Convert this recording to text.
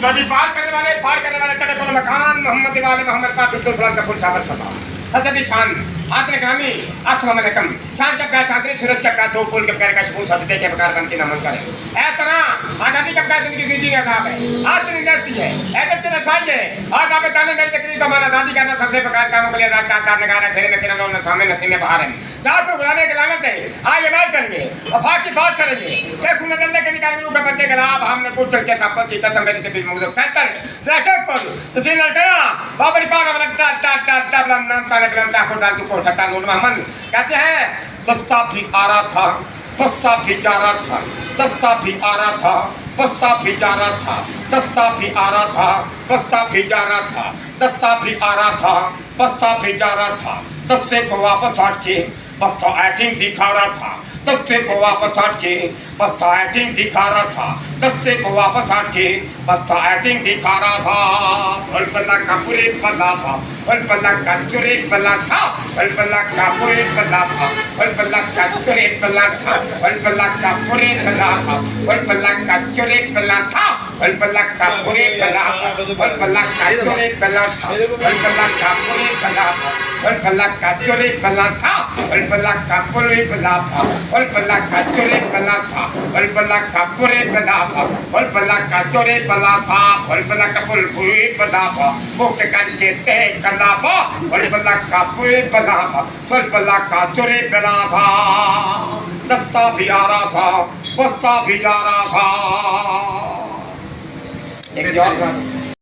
नदी पार करने वाले चढ़े तो मकान मोहम्मद वाले मोहम्मद पाक अब्दुल सलाम का फुल साबर फरमा सजदी छान आतने ग्रामी अस्सलाम वालेकुम चार के प्यार चांदनी सूरज के प्यार दो फूल के प्यार का शूल सजदे के प्रकार बन के नमन करे ऐ तरह आजादी का प्यार जिंदगी बीती का काम है आज तेरी दस्ती है ऐसे तेरे साई है और बाबे ताने मेरी तकरीर का माना आजादी करना सबसे प्रकार कामों के लिए आजाद का कार नगारा घेरे में किरणों ने सामने नसीब में बाहर है चार को बुलाने के लागत है आइए बात करेंगे वफा की बात करेंगे देखो न दंडे के निकाल रूह का पत्ते के लाभ हमने कुछ चल के तापस की कसम मेरे के बीच मुझे सेंटर ट्रैक पर तहसील करा बाबरी पागा बनता टा नाम सारे ग्रंथा को डाल चुको सट्टा नूर मोहम्मद कहते हैं दस्ता भी आ रहा था दस्ता भी जा रहा था दस्ता भी आ रहा था दस्ता भी जा रहा था दस्ता भी आ रहा था दस्ता भी जा रहा था दस्ता भी आ रहा था दस्ता भी जा रहा था दस्ते को वापस हट के बस्ता एक्टिंग दिखा रहा था दस्ते को वापस हट के बस्ता एक्टिंग दिखा रहा था दस्ते को वापस हट के बस्ता एक्टिंग दिखा रहा था बलबला का पूरे बला था बलबला का चुरे बला था बलबला का पूरे बला था बलबला का चुरे बला था बलबला का पूरे बला था बलबला का चुरे बला था बलबला का पूरे बला था बलबला का चुरे बला था बलबला का पूरे बला था बलबला का चुरे बला था बलबला का पूरे बला था बलबला का चुरे बला था बलबला का पूरे बला था बलबला का चुरे बला था बलबला का पूरे बला था मुक्त करके ते कला था बलबला का पूरे बला था बलबला का चुरे बला था दस्ता भी आ रहा था बस्ता भी जा रहा था एक जवाब